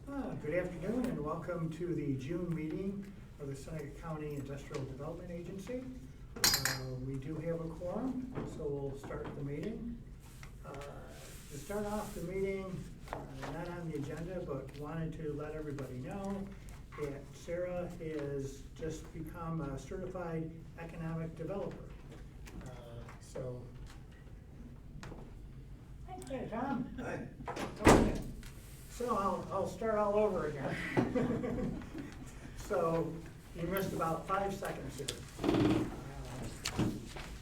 Good afternoon and welcome to the June meeting of the Seneca County Industrial Development Agency. We do have a quorum, so we'll start the meeting. To start off the meeting, not on the agenda, but wanted to let everybody know that Sarah has just become a certified economic developer. Hey, Tom. Hi. Come on in. So I'll start all over again. So you missed about 5 seconds here.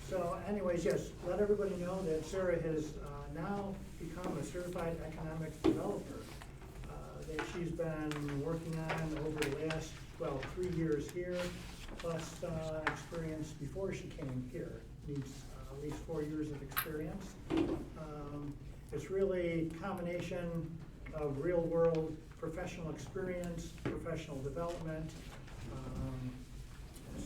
So anyways, yes, let everybody know that Sarah has now become a certified economics developer that she's been working on over the last, 3 years here, plus experience before she came here. Needs at least 4 years of experience. It's really a combination of real-world professional experience, professional development,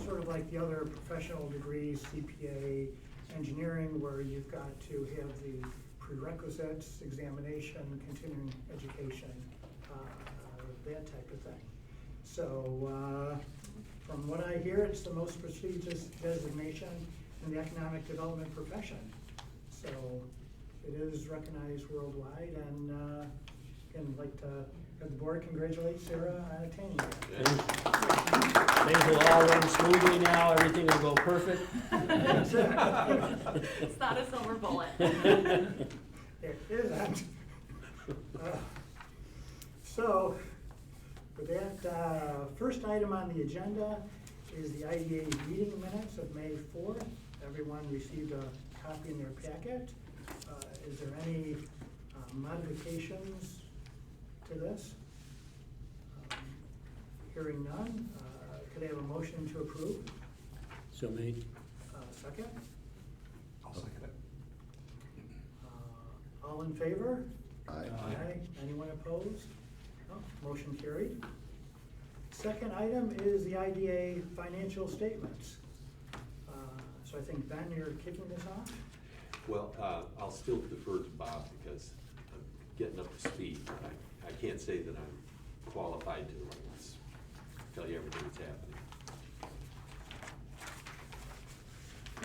sort of like the other professional degrees, CPA, engineering, where you've got to have the prerequisites, examination, continuing education, that type of thing. So from what I hear, it's the most prestigious designation in the economic development profession. So it is recognized worldwide, and again, I'd like to have the board congratulate Sarah on attaining it. Things will all run smoothly now, everything will go perfect. It's not a silver bullet. It isn't. So, with that, first item on the agenda is the IDA meeting minutes of May 4th. Everyone received a copy in their packet. Is there any modifications to this? Hearing none, could I have a motion to approve? So made. Second? I'll second it. All in favor? Aye. Anyone opposed? No. Motion carried. Second item is the IDA financial statements. So I think, Ben, you're kicking this off? Well, I'll still defer to Bob because I'm getting up to speed. I can't say that I'm qualified to tell you everything that's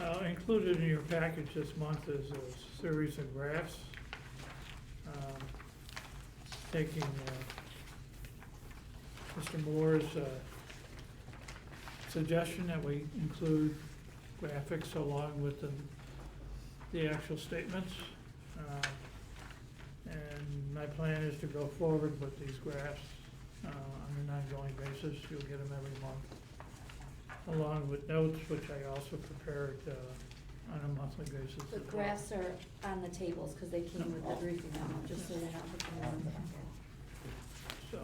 happening. Included in your package this month is a series of graphs taking Mr. Moore's suggestion that we include graphics along with the actual statements. And my plan is to go forward with these graphs on an ongoing basis. You'll get them every month, along with notes, which I also prepared on a monthly basis. The graphs are on the tables because they came with the briefing memo, just so they're not looking on the So.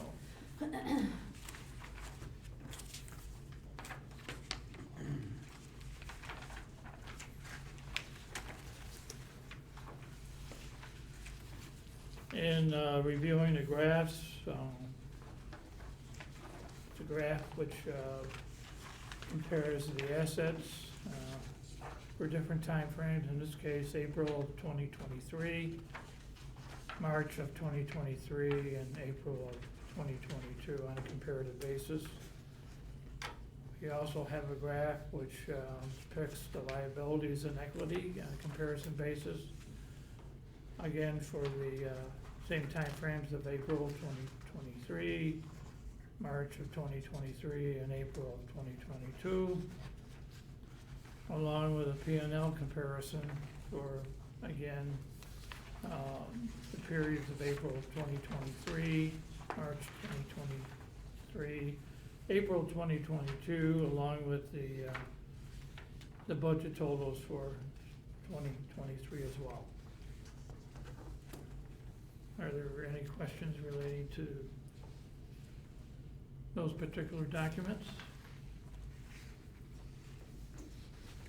In reviewing the graphs, it's a graph which compares the assets for different time frames. In this case, April of 2023, March of 2023, and April of 2022 on a comparative basis. We also have a graph which depicts the liabilities and equity on a comparison basis. Again, for the same time frames of April 2023, March of 2023, and April of 2022, along with a P&L comparison for, again, the periods of April of 2023, March 2023, April 2022, along with the budget totals for 2023 as well. Are there any questions relating to those particular documents?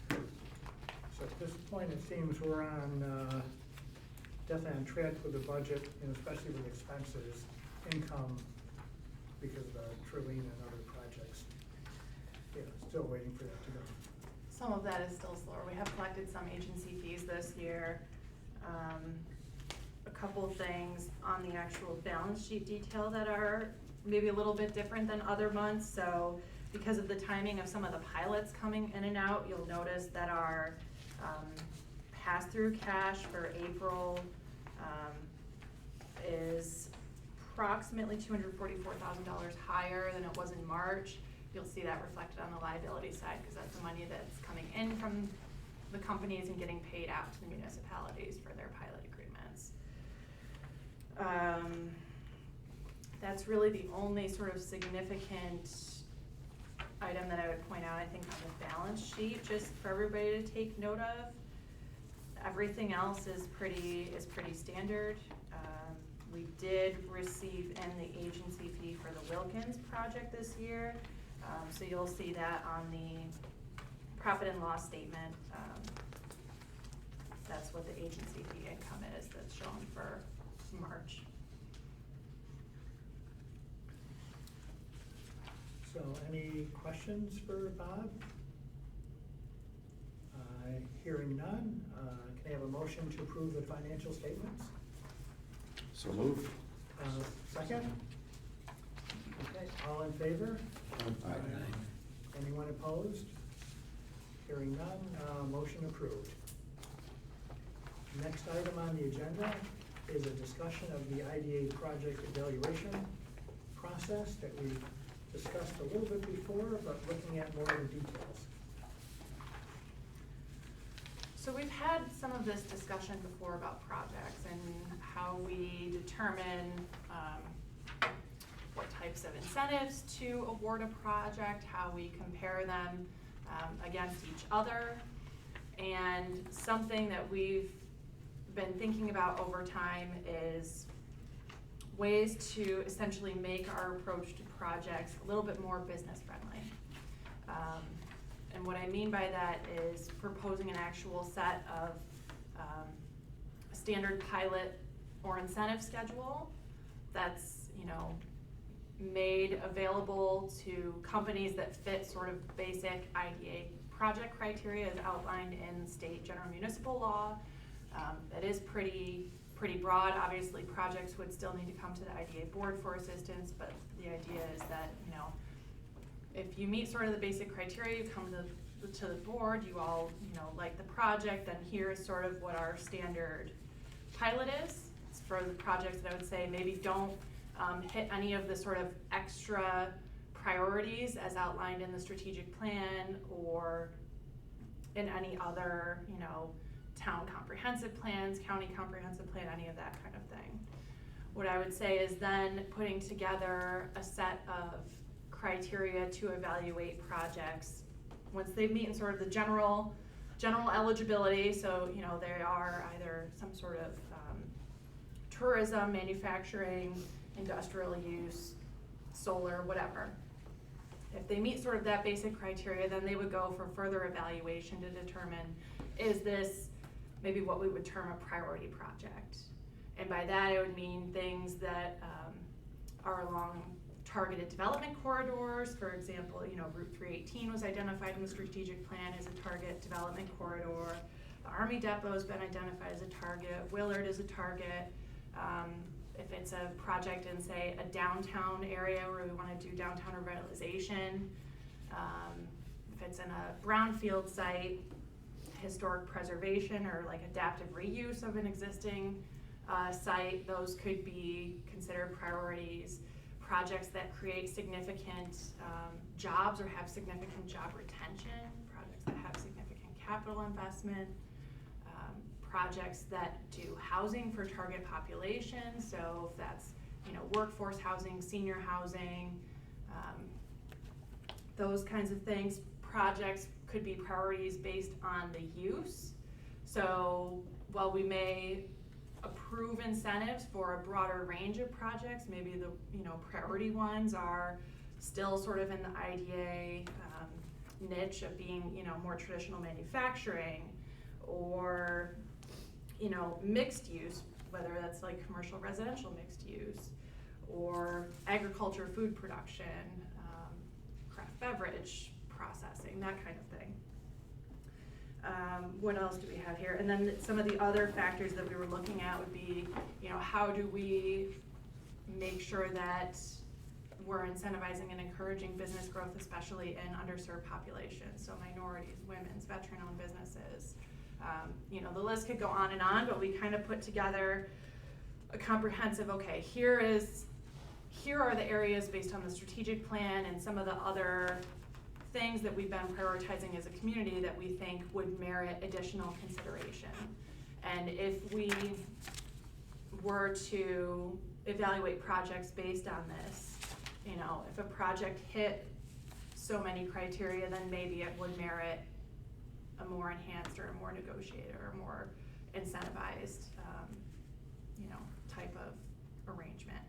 So at this point, it seems we're on, definitely on track with the budget, and especially with expenses, income, because of the Trilene and other projects. Yeah, still waiting for that to go. Some of that is still slower. We have collected some agency fees this year. A couple things on the actual balance sheet detail that are maybe a little bit different than other months. So because of the timing of some of the pilots coming in and out, you'll notice that our pass-through cash for April is approximately $244,000 higher than it was in March. You'll see that reflected on the liability side, because that's the money that's coming in from the companies and getting paid out to the municipalities for their pilot agreements. That's really the only sort of significant item that I would point out, I think, on the balance sheet, just for everybody to take note of. Everything else is pretty standard. We did receive in the agency fee for the Wilkins project this year. So you'll see that on the profit and loss statement. That's what the agency fee income is that's shown for March. So any questions for Bob? Hearing none, can I have a motion to approve the financial statements? So moved. Second? Okay, all in favor? Aye. Anyone opposed? Hearing none, motion approved. Next item on the agenda is a discussion of the IDA project evaluation process that we discussed a little bit before, but looking at more of the details. So we've had some of this discussion before about projects and how we determine what types of incentives to award a project, how we compare them against each other. And something that we've been thinking about over time is ways to essentially make our approach to projects a little bit more business friendly. And what I mean by that is proposing an actual set of standard pilot or incentive schedule that's, made available to companies that fit sort of basic IDA project criteria as outlined in state general municipal law. That is pretty broad. Obviously, projects would still need to come to the IDA board for assistance, but the idea is that, if you meet sort of the basic criteria, you come to the board, you all, like the project, then here's sort of what our standard pilot is. It's for the projects that I would say maybe don't hit any of the sort of extra priorities as outlined in the strategic plan or in any other, town comprehensive plans, county comprehensive plan, any of that kind of thing. What I would say is then putting together a set of criteria to evaluate projects once they meet in sort of the general eligibility. So, they are either some sort of tourism, manufacturing, industrial use, solar, whatever. If they meet sort of that basic criteria, then they would go for further evaluation to determine, is this maybe what we would term a priority project? And by that, I would mean things that are along targeted development corridors. For example, Route 318 was identified in the strategic plan as a target development corridor. The Army Depot has been identified as a target. Willard is a target. If it's a project in, say, a downtown area where we want to do downtown revitalization, if it's in a brownfield site, historic preservation or like adaptive reuse of an existing site, those could be considered priorities. Projects that create significant jobs or have significant job retention, projects that have significant capital investment, projects that do housing for target population. So if that's workforce housing, senior housing, those kinds of things. Projects could be priorities based on the use. So while we may approve incentives for a broader range of projects, maybe the priority ones are still sort of in the IDA niche of being more traditional manufacturing or mixed use, whether that's like commercial residential mixed use or agriculture, food production, craft beverage processing, that kind of thing. What else do we have here? And then some of the other factors that we were looking at would be, how do we make sure that we're incentivizing and encouraging business growth, especially in underserved populations, so minorities, women's, veteran-owned businesses. The list could go on, but we kind of put together a comprehensive, okay, here are the areas based on the strategic plan and some of the other things that we've been prioritizing as a community that we think would merit additional consideration. And if we were to evaluate projects based on this, if a project hit so many criteria, then maybe it would merit a more enhanced or a more negotiated or more incentivized, type of arrangement.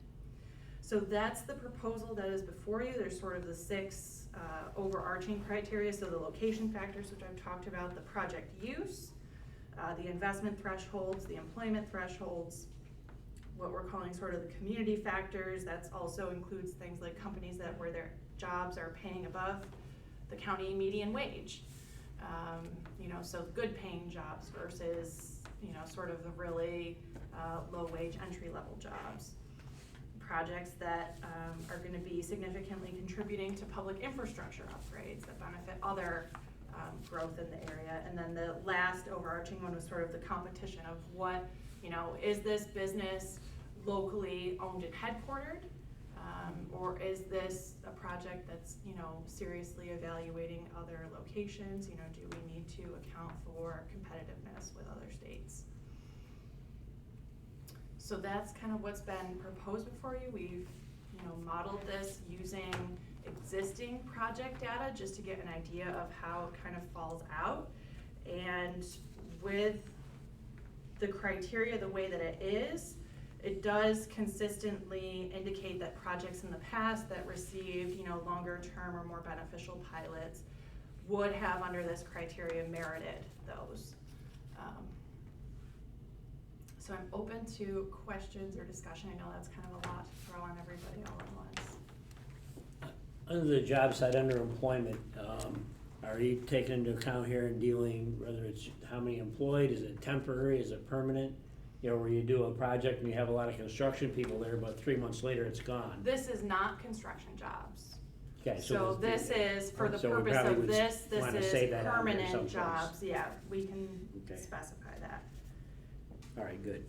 So that's the proposal that is before you. There's sort of the 6 overarching criteria. So the location factors, which I've talked about, the project use, the investment thresholds, the employment thresholds, what we're calling sort of the community factors. That also includes things like companies where their jobs are paying above the county median wage. So good paying jobs versus, sort of the really low wage entry level jobs. Projects that are going to be significantly contributing to public infrastructure upgrades that benefit other growth in the area. And then the last overarching one was sort of the competition of what, is this business locally owned and headquartered? Or is this a project that's, seriously evaluating other locations? Do we need to account for competitiveness with other states? So that's kind of what's been proposed before you. We've, modeled this using existing project data just to get an idea of how it kind of falls out. And with the criteria the way that it is, it does consistently indicate that projects in the past that received, longer term or more beneficial pilots would have, under this criteria, merited those. So I'm open to questions or discussion. I know that's kind of a lot to throw on everybody all at once. Under the job side, under employment, are you taking into account here and dealing, whether it's how many employed, is it temporary, is it permanent? Where you do a project and you have a lot of construction people there, but 3 months later it's gone. This is not construction jobs. Okay, So this is, for the so we purpose probably of would this wanna say is that on there permanent someplace. jobs. Yeah, we can Okay. specify that. All right, good.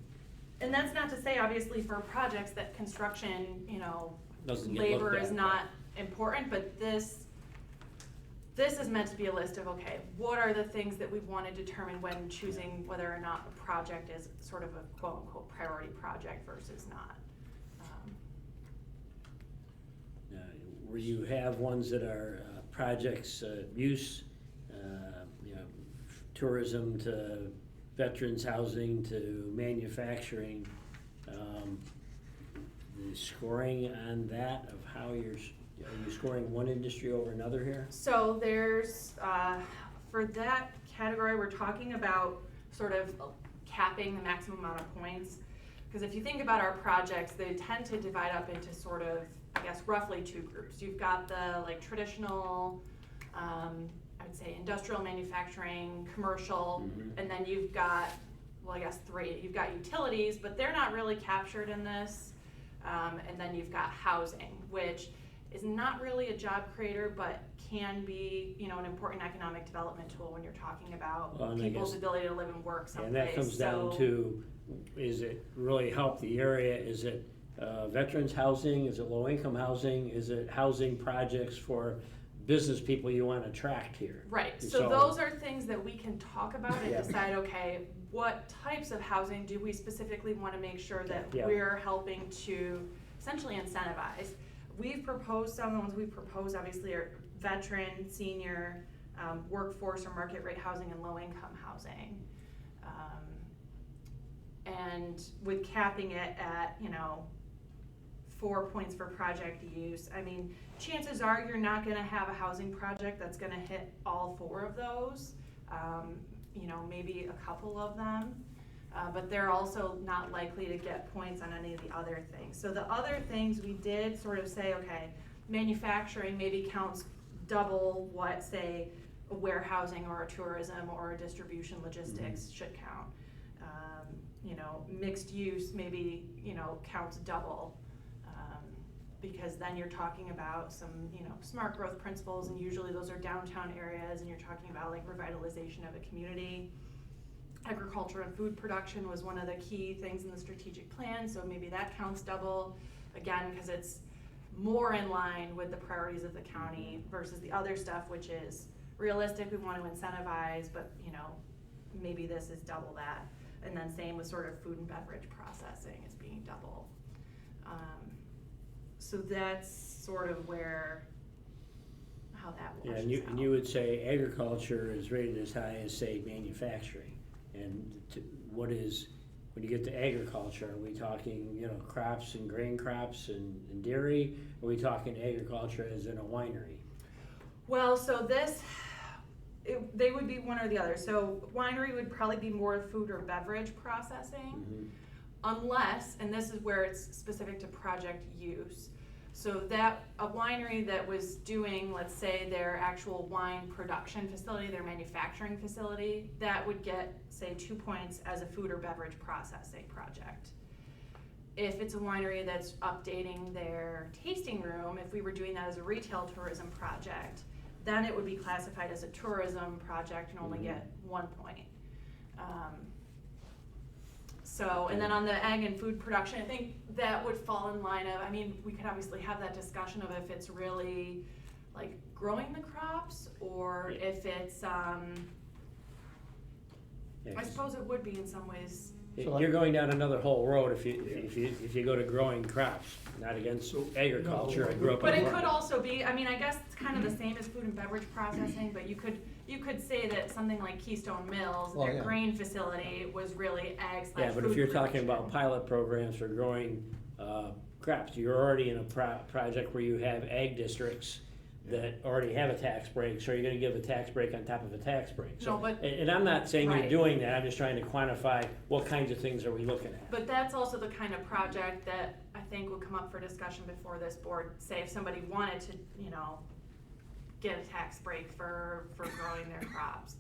And that's not to say, obviously, for projects that construction, Doesn't get labor looked is at, not important, but this is meant to be a list of, okay, what are the things that we want to determine when choosing whether or not a project is sort of a quote-unquote priority project versus not. Where you have ones that are projects, use, tourism to veterans housing to manufacturing, the scoring on that of how are you scoring one industry over another here? So there's, for that category, we're talking about sort of capping the maximum amount of points. Because if you think about our projects, they tend to divide up into sort of, I guess, roughly 2 groups. You've got the traditional, I would say industrial manufacturing, commercial, and then you've got, well, I guess 3. You've got utilities, but they're not really captured in this. And then you've got housing, which is not really a job creator, but can be, an important economic development tool when you're talking about people's ability to live and work someplace. And that comes down to, is it really help the area? Is it veterans housing? Is it low income housing? Is it housing projects for business people you want to attract here? Right, so those are things that we can talk about and decide, okay, what types of housing do we specifically want to make sure that we're helping to essentially incentivize? We've proposed, some of the ones we've proposed obviously are veteran, senior, workforce or market rate housing and low income housing. And with capping it at, 4 points for project use, I mean, chances are you're not gonna have a housing project that's gonna hit all 4 of those. Maybe a couple of them, but they're also not likely to get points on any of the other things. So the other things we did sort of say, okay, manufacturing maybe counts double what, say, a warehousing or a tourism or a distribution logistics should count. You know, mixed use maybe, you know, counts double. Because then you're talking about some, you know, smart growth principles, and usually those are downtown areas, and you're talking about like revitalization of a community. Agriculture and food production was one of the key things in the strategic plan, so maybe that counts double, again, because it's more in line with the priorities of the county versus the other stuff, which is realistic, we want to incentivize, but, you know, maybe this is double that. And then same with sort of food and beverage processing as being double. So that's sort of how that Yeah, washes and out. you would say agriculture is rated as high as, say, manufacturing. And when you get to agriculture, are we talking, you know, crops and grain crops and dairy? Are we talking agriculture as in a winery? Well, so they would be one or the other. So winery would probably be more food or beverage processing, unless, and this is where it's specific to project use. So that a winery that was doing, let's say, their actual wine production facility, their manufacturing facility, that would get, say, 2 points as a food or beverage processing project. If it's a winery that's updating their tasting room, if we were doing that as a retail tourism project, then it would be classified as a tourism project and only get 1 point. So, and then on the ag and food production, I think that would fall in line of, I mean, we could obviously have that discussion of if it's really like growing the crops or if it's, I suppose it would be in some ways. You're going down another whole road if you go to growing crops, not against agriculture. I grew up. But it could also be, I mean, I guess it's kind of the same as food and beverage processing, but you could say that something like Keystone Mills, their grain facility was really ag/food production. Yeah, but if you're talking about pilot programs for growing crops, you're already in a project where you have ag districts that already have a tax break, so you're gonna give a tax break on top of a tax break. So, No, but- and I'm not saying you're Right. doing that, I'm just trying to quantify what kinds of things are we looking at. But that's also the kind of project that I think would come up for discussion before this board. Say if somebody wanted to, you know, get a tax break for growing their crops.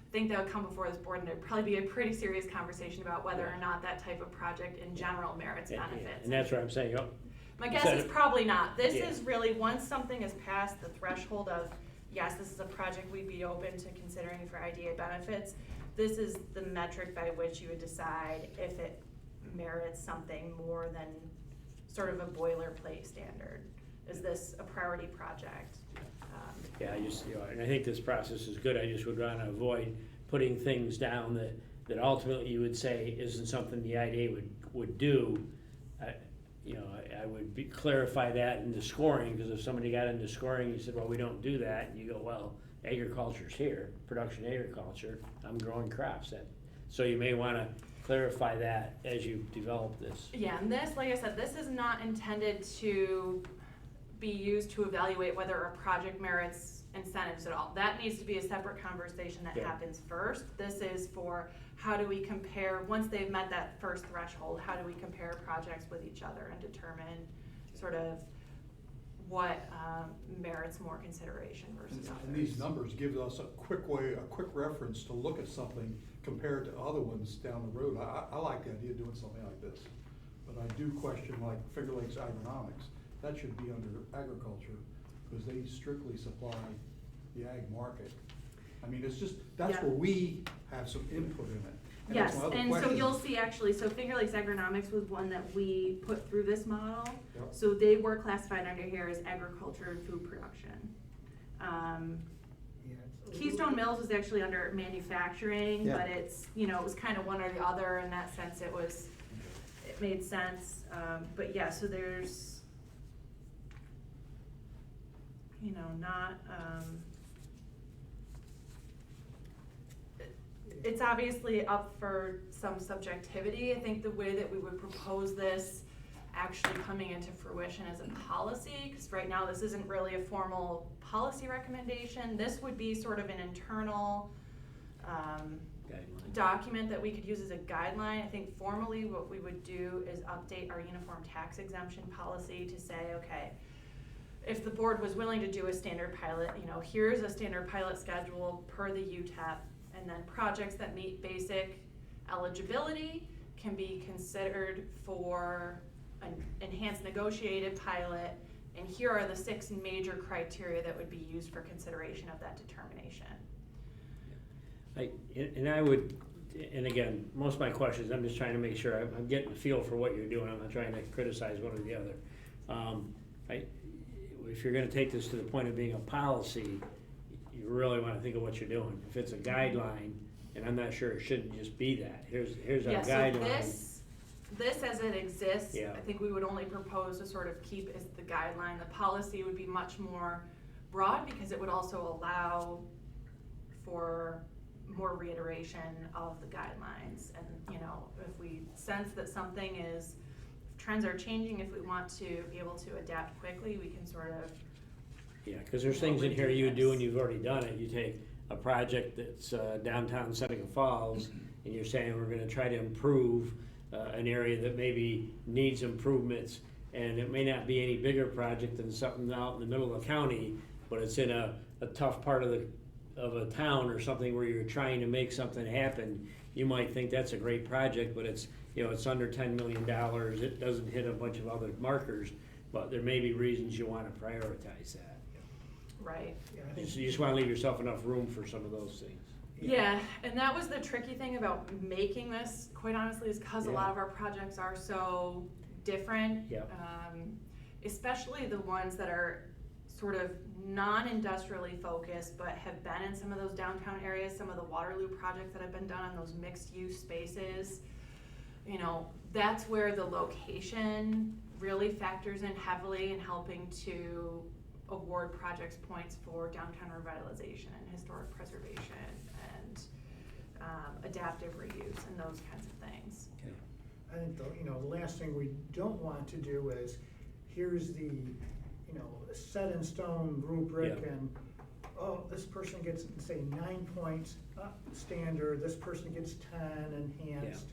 I think that would come before this board, and there'd probably be a pretty serious conversation about whether or not that type of project in general merits benefits. And that's what I'm saying. My guess is probably not. This is really, once something is past the threshold of, yes, this is a project we'd be open to considering for IDA benefits, this is the metric by which you would decide if it merits something more than sort of a boilerplate standard. Is this a priority project? Yeah, and I think this process is good, I just would wanna avoid putting things down that ultimately you would say isn't something the IDA would do. I would clarify that in the scoring, because if somebody got into scoring, you said, well, we don't do that, and you go, well, agriculture's here, production agriculture, I'm growing crops. So you may wanna clarify that as you develop this. Yeah, and this, like I said, this is not intended to be used to evaluate whether a project merits incentives at all. That needs to be a separate conversation that happens first. This is for how do we compare, once they've met that first threshold, how do we compare projects with each other and determine sort of what merits more consideration versus others. And these numbers give us a quick reference to look at something compared to other ones down the road. I like the idea of doing something like this, but I do question like Finger Lakes Agronomics. That should be under agriculture, because they strictly supply the ag market. I mean, it's just, that's where we have some input in it. And that's Yes, my other and question. so you'll see actually, so Finger Lakes Agronomics was one that we put through this model. Yep. So they were classified under here as agriculture and food production. Keystone Mills was actually under manufacturing, but it's, you know, it was kind of one or the other in that sense. It made sense. But yeah, so there's, you know, not, it's obviously up for some subjectivity. I think the way that we would propose this actually coming into fruition as a policy, because right now this isn't really a formal policy recommendation. This would be sort of an internal document that we could use as a guideline. I think formally what we would do is update our uniform tax exemption policy to say, okay, if the board was willing to do a standard pilot, you know, here's a standard pilot schedule per the UTEP, and then projects that meet basic eligibility can be considered for an enhanced negotiated pilot, and here are the 6 major criteria that would be used for consideration of that determination. And again, most of my questions, I'm just trying to make sure I'm getting a feel for what you're doing. I'm not trying to criticize one or the other. If you're gonna take this to the point of being a policy, you really wanna think of what you're doing. If it's a guideline, and I'm not sure it shouldn't just be that, here's our guideline. So this as it exists, Yeah. I think we would only propose to sort of keep as the guideline. The policy would be much more broad because it would also allow for more reiteration of the guidelines. And, you know, if we sense that something is, trends are changing, if we want to be able to adapt quickly, we can sort of. Yeah, cause there's things in here you would do and you've already done it. You take a project that's downtown Seneca Falls, and you're saying we're gonna try to improve an area that maybe needs improvements, and it may not be any bigger project than something out in the middle of the county, but it's in a tough part of a town or something where you're trying to make something happen. You might think that's a great project, but it's, you know, it's under $10 million. It doesn't hit a bunch of other markers, but there may be reasons you wanna prioritize that. Right. Yeah, I think So you just wanna leave yourself enough room for some of those things. Yeah, and that was the tricky thing about making this, quite honestly, is because a lot of our projects are so different. Yep. Especially the ones that are sort of non-industrially focused, but have been in some of those downtown areas, some of the Waterloo projects that have been done on those mixed-use spaces. You know, that's where the location really factors in heavily in helping to award projects points for downtown revitalization and historic preservation and adaptive reuse and those kinds of things. Okay. I think the last thing we don't want to do is, here's the, set in stone rubric Yeah. and, oh, this person gets, say, 9 points standard, this person gets 10 enhanced.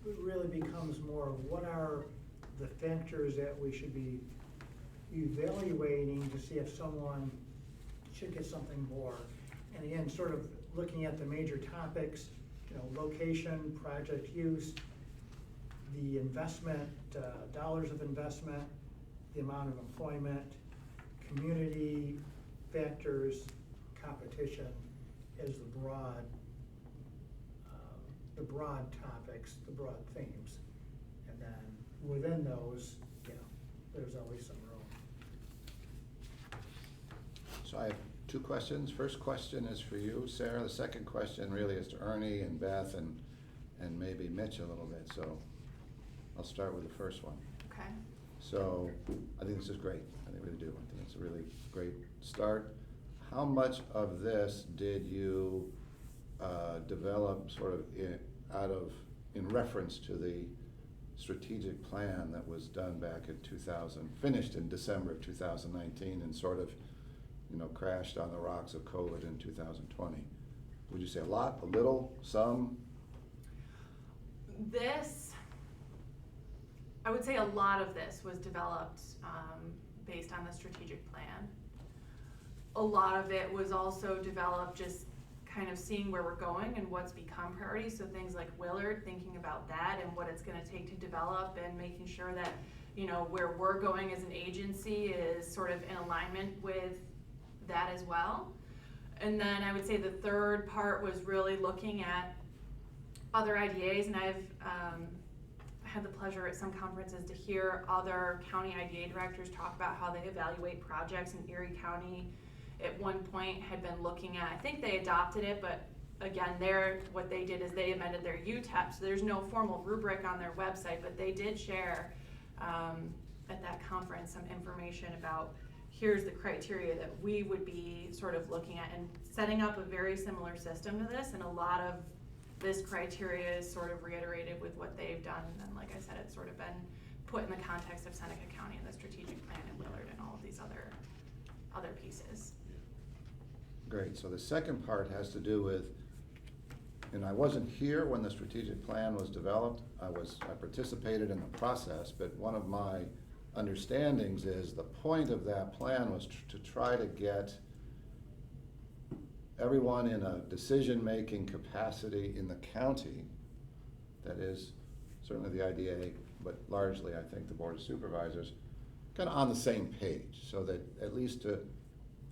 It really becomes more of what are the factors that we should be evaluating to see if someone should get something more. And again, sort of looking at the major topics, location, project use, the investment, dollars of investment, the amount of employment, community factors, competition as the broad topics, the broad themes. And then within those, there's always some room. So I have 2 questions. First question is for you, Sarah. The second question really is to Ernie and Beth and maybe Mitch a little bit. So I'll start with the first one. Okay. So I think this is great. I really do. I think it's a really great start. How much of this did you develop sort of in reference to the strategic plan that was done back in finished in December of 2019 and sort of, crashed on the rocks of COVID in 2020? Would you say a lot, a little, some? I would say a lot of this was developed based on the strategic plan. A lot of it was also developed just kind of seeing where we're going and what's become priorities. So things like Willard, thinking about that and what it's going to take to develop and making sure that, where we're going as an agency is sort of in alignment with that as well. And then I would say the third part was really looking at other IDAs, and I've had the pleasure at some conferences to hear other county IDA directors talk about how they evaluate projects in Erie County. At one point had been looking at, I think they adopted it, but again, what they did is they amended their UTEP, so there's no formal rubric on their website, but they did share at that conference some information about here's the criteria that we would be sort of looking at and setting up a very similar system to this, and a lot of this criteria is sort of reiterated with what they've done, and then like I said, it's sort of been put in the context of Seneca County and the strategic plan in Willard and all of these other pieces. Great. So the second part has to do with, and I wasn't here when the strategic plan was developed. I participated in the process, but one of my understandings is the point of that plan was to try to get everyone in a decision-making capacity in the county, that is certainly the IDA, but largely I think the Board of Supervisors, kind of on the same page, so that at least to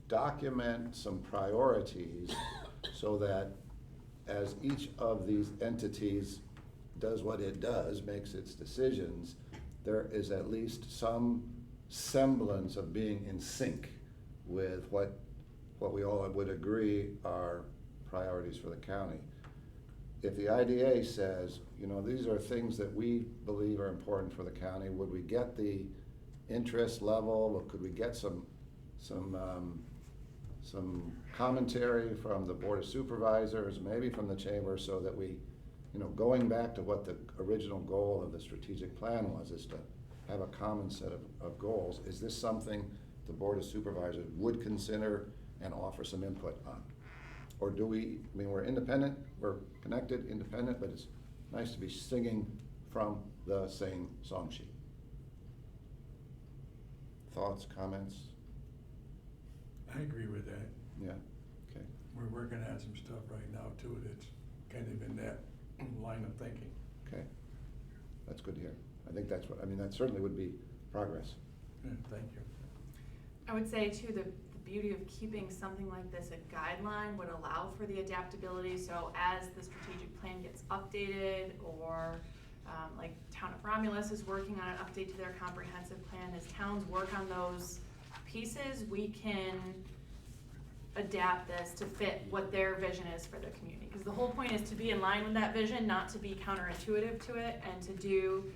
document some priorities so that as each of these entities does what it does, makes its decisions, there is at least some semblance of being in sync with what we all would agree are priorities for the county. If the IDA says, you know, these are things that we believe are important for the county, would we get the interest level, or could we get some commentary from the Board of Supervisors, maybe from the chamber, so that we, you know, going back to what the original goal of the strategic plan was, is to have a common set of goals. Is this something the Board of Supervisors would consider and offer some input on? Or do we, I mean, we're independent, we're connected, independent, but it's nice to be singing from the same song sheet. Thoughts, comments? I agree with that. Yeah, okay. We're working on some stuff right now too, that's kind of in that line of thinking. Okay, that's good to hear. I think that's what, I mean, that certainly would be progress. Yeah, thank you. I would say too, the beauty of keeping something like this a guideline would allow for the adaptability. So as the strategic plan gets updated, or like Town of Romulus is working on an update to their comprehensive plan, as towns work on those pieces, we can adapt this to fit what their vision is for the community. Because the whole point is to be in line with that vision, not to be counterintuitive to it, and to do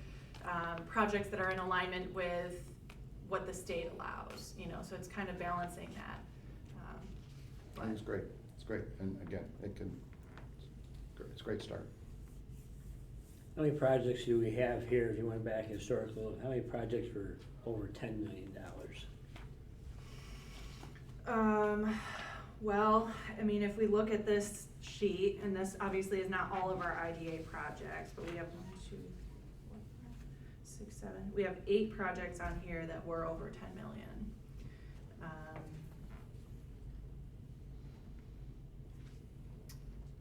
projects that are in alignment with what the state allows, you know, so it's kind of balancing that. I think it's great, it's great, and again, it's a great start. How many projects do we have here, if you went back historically, how many projects were over $10 million? Well, I mean, if we look at this sheet, and this obviously is not all of our IDA projects, but we have 1, 2, 4, 5, 6, 7. We have 8 projects on here that were over 10 million.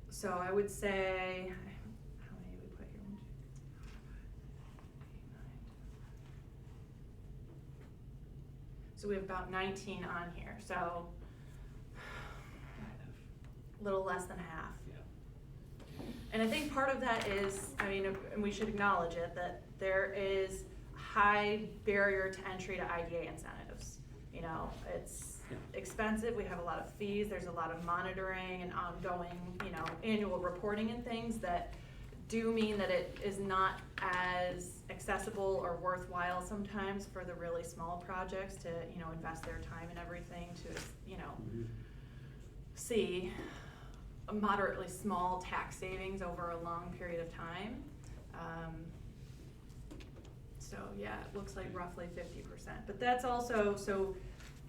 So I would say, how many did we put here? 1, 2, 3, 4, 5, 8, 9. So we have about 19 on here, so a little less than half. Yeah. And I think part of that is, I mean, and we should acknowledge it, that there is high barrier to entry to IDA incentives. You know, it's expensive, we have a lot of fees, there's a lot of monitoring and ongoing, you know, annual reporting and things that do mean that it is not as accessible or worthwhile sometimes for the really small projects to, you know, invest their time and everything to, you know, see a moderately small tax savings over a long period of time. So yeah, it looks like roughly 50%, but that's also, so,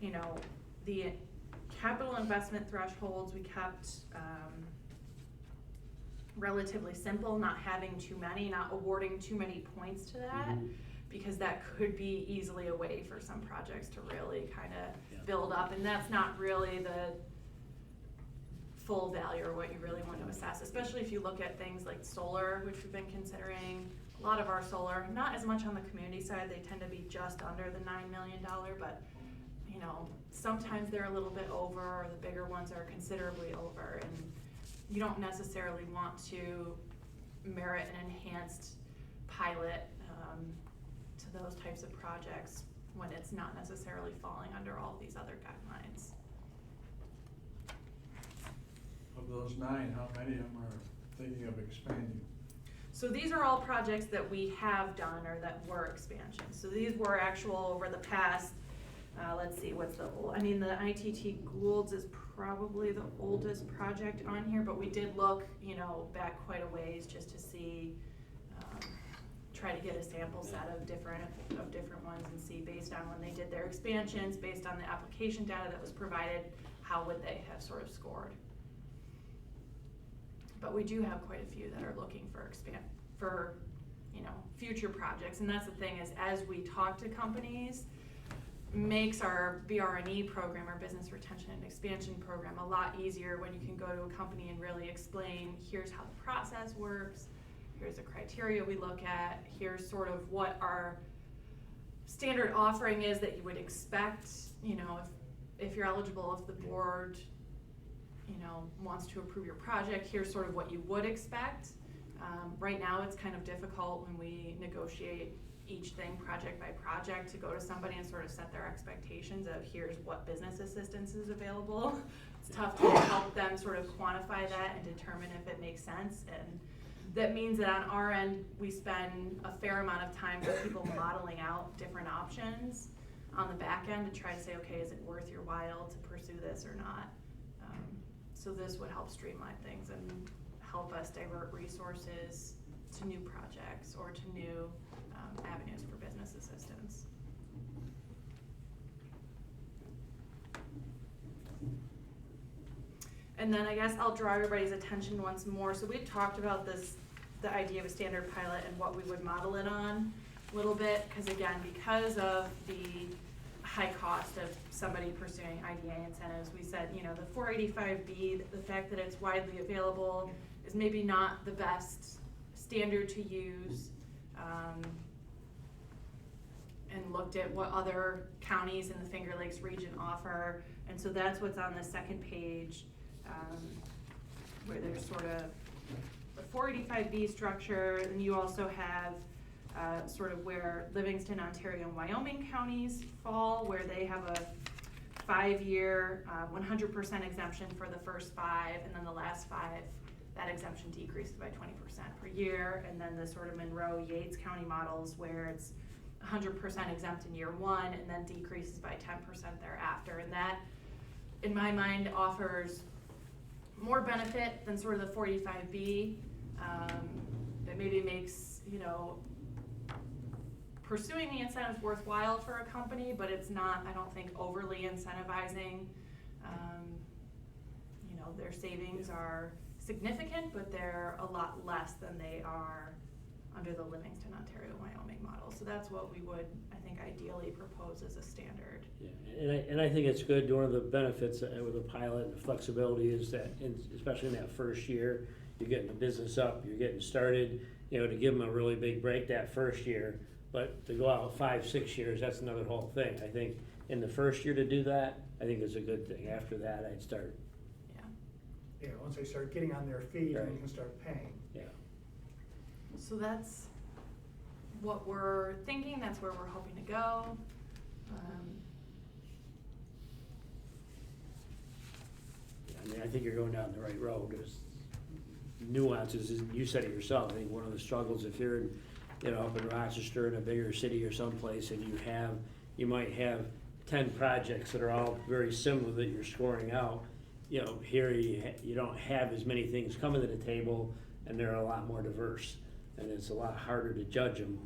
you know, the capital investment thresholds we kept relatively simple, not having too many, not awarding too many points to that, because that could be easily a way for some projects to really kind of build up, and that's not really the full value or what you really want to assess, especially if you look at things like solar, which we've been considering. A lot of our solar, not as much on the community side, they tend to be just under the $9 million, but you know, sometimes they're a little bit over, or the bigger ones are considerably over, and you don't necessarily want to merit an enhanced pilot to those types of projects when it's not necessarily falling under all these other guidelines. Of those 9, how many of them are thinking of expanding? So these are all projects that we have done or that were expansions. So these were actual over the past, let's see, what's the old, I mean, the ITT Goulds is probably the oldest project on here, but we did look, you know, back quite a ways just to see, try to get a sample set of different ones and see based on when they did their expansions, based on the application data that was provided, how would they have sort of scored. But we do have quite a few that are looking for you know, future projects. And that's the thing, is as we talk to companies, makes our BR&E program, our business retention and expansion program, a lot easier when you can go to a company and really explain, here's how the process works, here's the criteria we look at, here's sort of what our standard offering is that you would expect, you know, if you're eligible, if the board, you know, wants to approve your project, here's sort of what you would expect. Right now it's kind of difficult when we negotiate each thing project by project to go to somebody and sort of set their expectations of here's what business assistance is available. It's tough to help them sort of quantify that and determine if it makes sense. And that means that on our end, we spend a fair amount of time with people modeling out different options on the back end to try to say, okay, is it worth your while to pursue this or not? So this would help streamline things and help us divert resources to new projects or to new avenues for business assistance. And then I guess I'll draw everybody's attention once more. So we talked about this, the idea of a standard pilot and what we would model it on a little bit, because of the high cost of somebody pursuing IDA incentives, we said, you know, the 485B, the fact that it's widely available is maybe not the best standard to use. And looked at what other counties in the Finger Lakes region offer. And so that's what's on the second page, where there's sort of the 485B structure, and you also have sort of where Livingston, Ontario, and Wyoming counties fall, where they have a 5-year, 100% exemption for the first 5, and then the last 5, that exemption decreases by 20% per year. And then the sort of Monroe, Yates County models, where it's 100% exempt in year 1 and then decreases by 10% thereafter. And that, in my mind, offers more benefit than sort of the 45B. It maybe makes, you know, pursuing the incentives worthwhile for a company, but it's not, I don't think, overly incentivizing. You know, their savings are significant, but they're a lot less than they are under the Livingston, Ontario, Wyoming model. So that's what we would, I think, ideally propose as a standard. Yeah, and I think it's good. One of the benefits with the pilot and the flexibility is that, especially in that first year, you're getting the business up, you're getting started, you know, to give them a really big break that first year. But to go out 5-6 years, that's another whole thing. I think in the first year to do that, I think it's a good thing. After that, I'd start. Yeah, once they start getting on their feet, Right. then you can start paying. Yeah. So that's what we're thinking, that's where we're hoping to go. I mean, I think you're going down the right road. There's nuances, and you said it yourself. I think one of the struggles, if you're in, you know, up in Rochester in a bigger city or someplace, and you might have 10 projects that are all very similar that you're scoring out. You know, here you don't have as many things coming to the table, and they're a lot more diverse, and it's a lot harder to judge them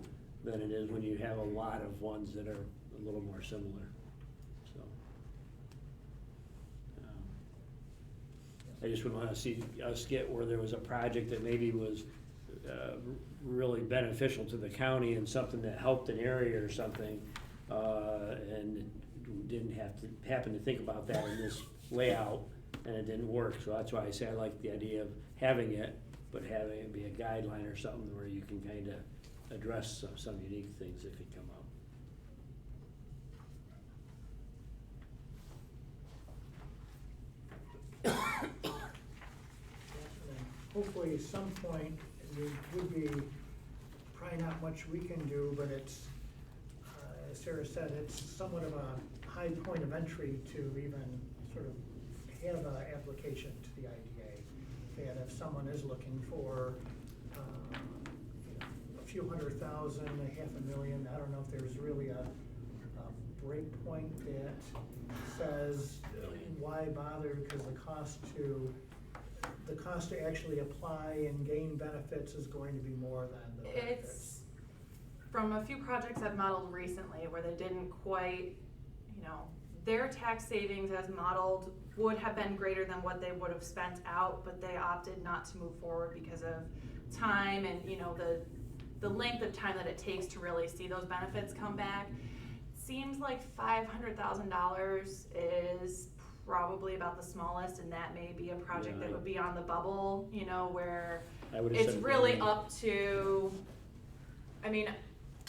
than it is when you have a lot of ones that are a little more similar. So, I just would want to see us get where there was a project that maybe was really beneficial to the county and something that helped an area or something, and didn't happen to think about that in this layout, and it didn't work. So that's why I say I like the idea of having it, but having it be a guideline or something where you can kind of address some unique things that could come up. Hopefully at some point, there would be probably not much we can do, but it's, as Sarah said, it's somewhat of a high point of entry to even sort of have an application to the IDA. And if someone is looking for a few $100,000, $500,000, I don't know if there's really a break point that says why bother, because the cost to actually apply and gain benefits is going to be more than the benefits. It's from a few projects I've modeled recently where they didn't quite, you know, their tax savings as modeled would have been greater than what they would have spent out, but they opted not to move forward because of time and, you know, the the length of time that it takes to really see those benefits come back, seems like $500,000 is probably about the smallest, and that may be a project Yeah, that would be on the bubble, you know, where I would have it's said really maybe- up to, I mean,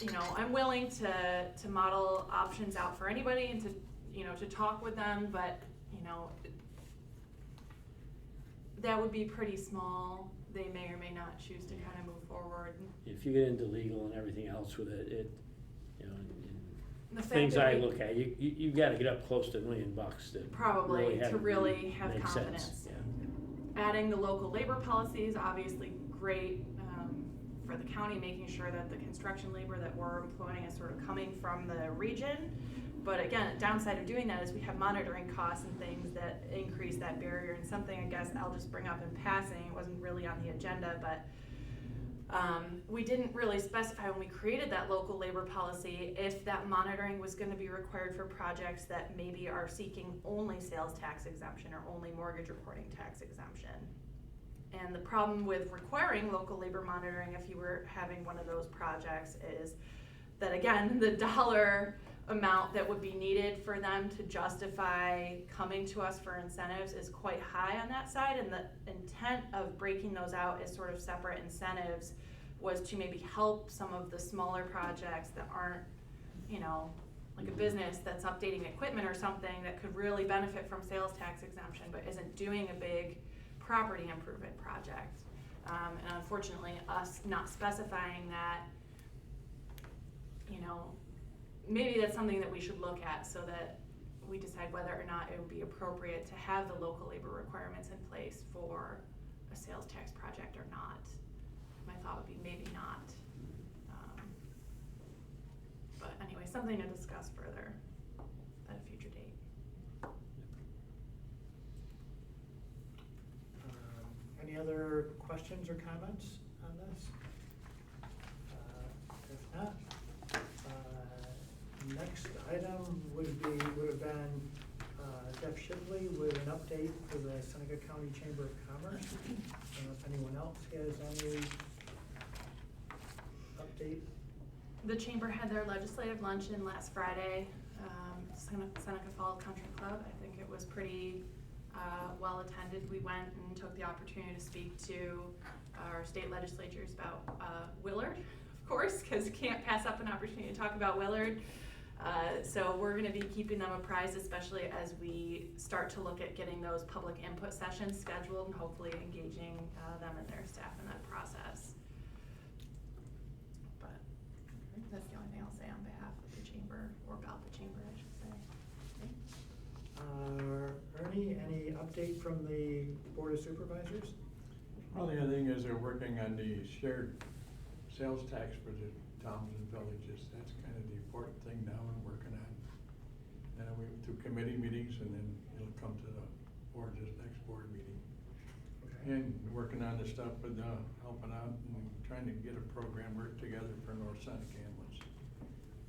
you know, I'm willing to model options out for anybody and to, you know, to talk with them, but, you know, that would be pretty small. They may or may not choose to kind of move forward. If you get into legal and everything else with it, you know, and The fact things that I we- look at, you've gotta get up close to $1 million to Probably, really have to it really have make confidence. sense. Yeah. Adding the local labor policy is obviously great for the county, making sure that the construction labor that we're employing is sort of coming from the region. But again, the downside of doing that is we have monitoring costs and things that increase that barrier. And something I guess I'll just bring up in passing, it wasn't really on the agenda, but we didn't really specify when we created that local labor policy if that monitoring was going to be required for projects that maybe are seeking only sales tax exemption or only mortgage reporting tax exemption. And the problem with requiring local labor monitoring if you were having one of those projects is that, again, the dollar amount that would be needed for them to justify coming to us for incentives is quite high on that side, and the intent of breaking those out as sort of separate incentives was to maybe help some of the smaller projects that aren't, you know, like a business that's updating equipment or something that could really benefit from sales tax exemption but isn't doing a big property improvement project. And unfortunately, us not specifying that, you know, maybe that's something that we should look at so that we decide whether or not it would be appropriate to have the local labor requirements in place for a sales tax project or not. My thought would be maybe not. But anyway, something to discuss further at a future date. Any other questions or comments on this? If not, next item would have been Jeff Shipley with an update for the Seneca County Chamber of Commerce. I don't know if anyone else has any update. The chamber had their legislative luncheon last Friday, Seneca Falls Country Club. I think it was pretty well attended. We went and took the opportunity to speak to our state legislatures about Willard, of course, because you can't pass up an opportunity to talk about Willard. So we're going to be keeping them apprised, especially as we start to look at getting those public input sessions scheduled and hopefully engaging them and their staff in that process. But that's the only thing I'll say on behalf of the chamber, or about the chamber, I should say. Ernie, any update from the Board of Supervisors? Well, the other thing is they're working on the shared sales tax for the towns and villages. That's kind of the important thing now we're working on. And we went through committee meetings, and then it'll come to the board, this next board meeting. Okay. And working on the stuff with helping out and trying to get a program work together for North Seneca Ambulance.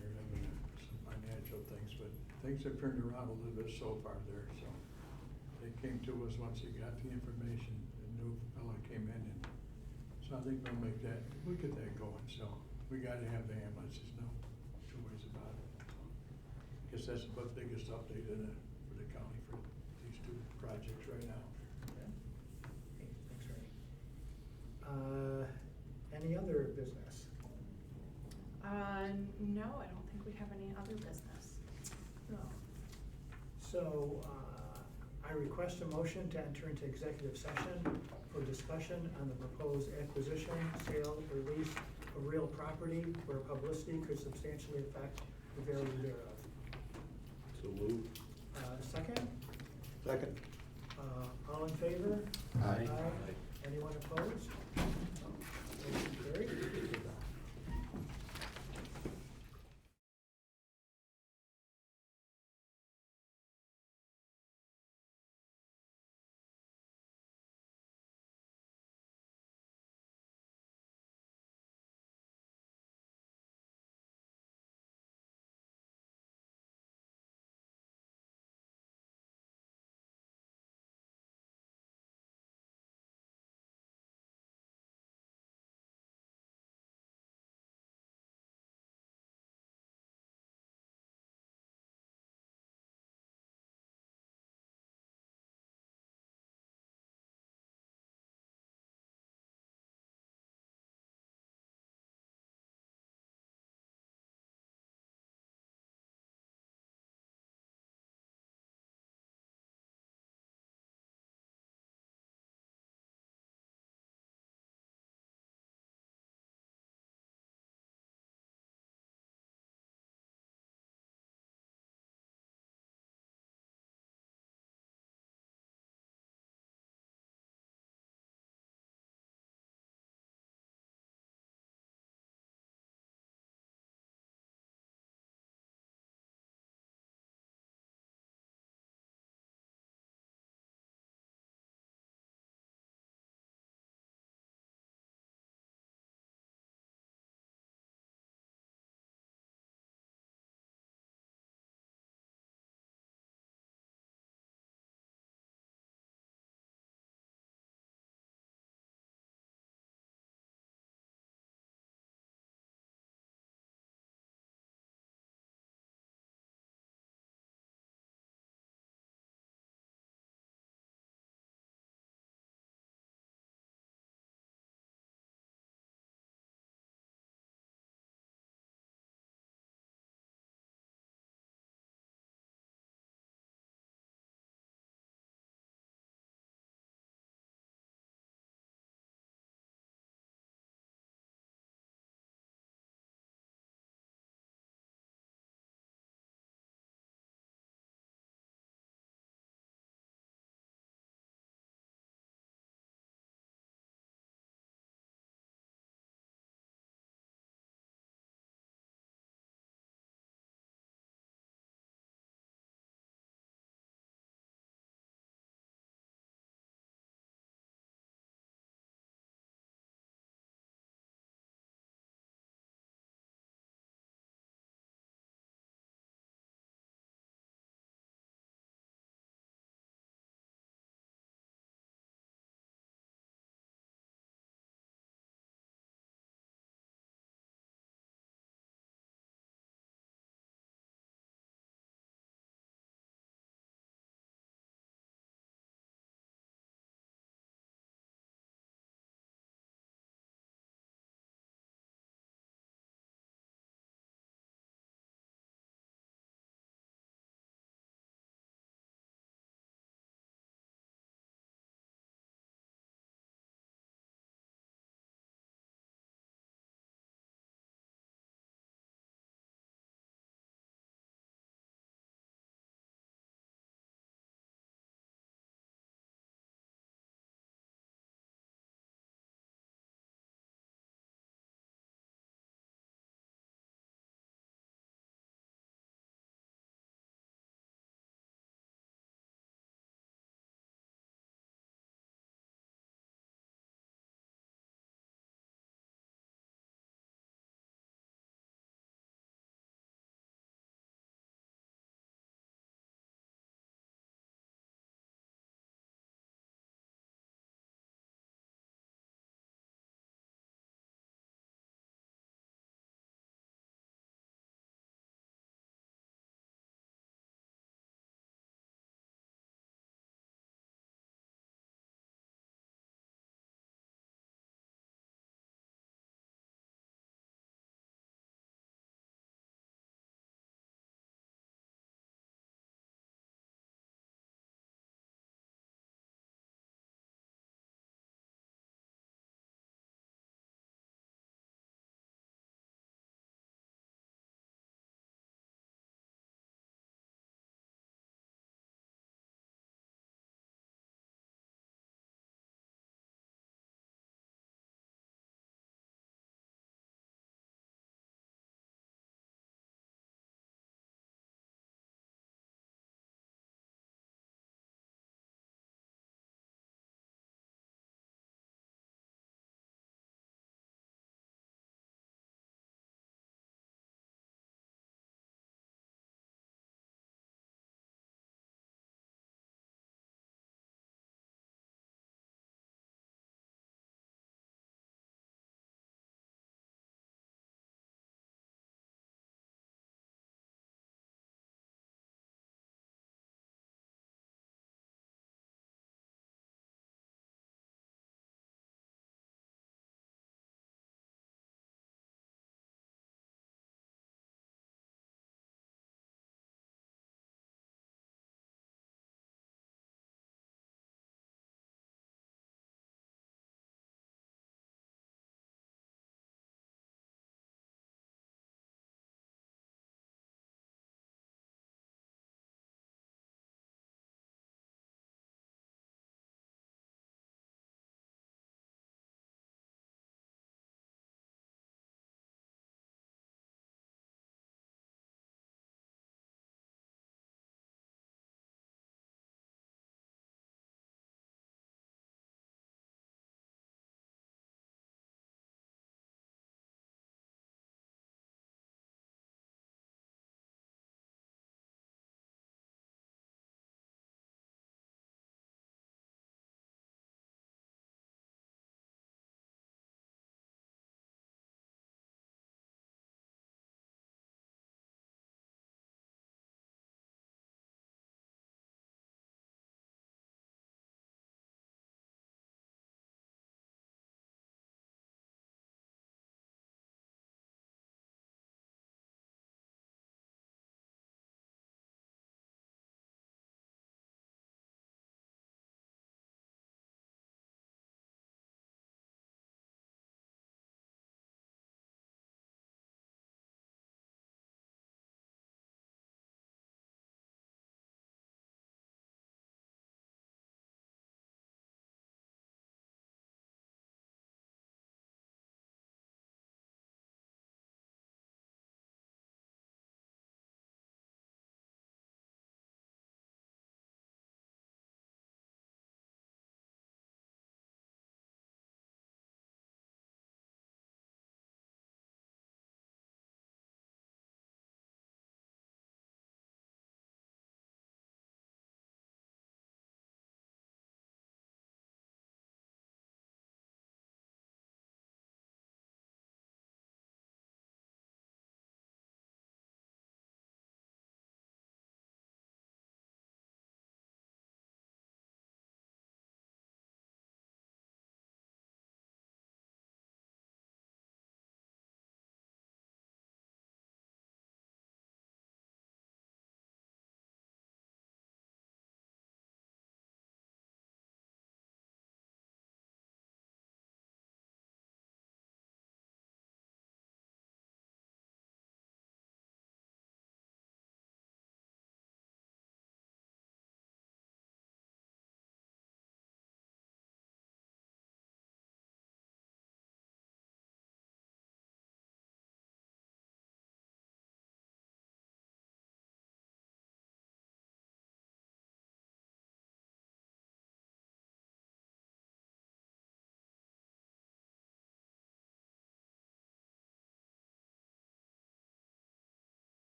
They're having some financial things, but things have turned around a little bit so far there. So they came to us once they got the information. The new fella came in, and so I think we'll get that going. So we got to have the ambulances, no two ways about it. So I guess that's the biggest update for the county for these two projects right now. Okay. Thanks, Ernie. Any other business? No, I don't think we have any other business. No. So, I request a motion to enter into executive session for discussion on the proposed acquisition, sale, or lease of real property where publicity could substantially affect the value thereof. So moved. Second? Second. All in favor? Aye. Anyone opposed? Motion carried.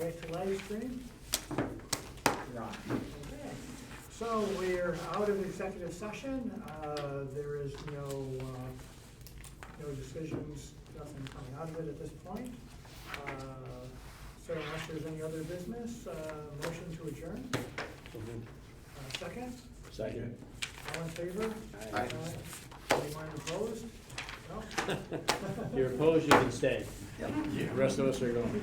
back to live stream? Okay. So we're out of executive session. There is no decisions, nothing coming out of it at this point. So unless there's any other business, motion to adjourn. So moved. Second? Second. All in favor? Aye. Anyone opposed? No? If you're opposed, you can stay. The rest of us are going.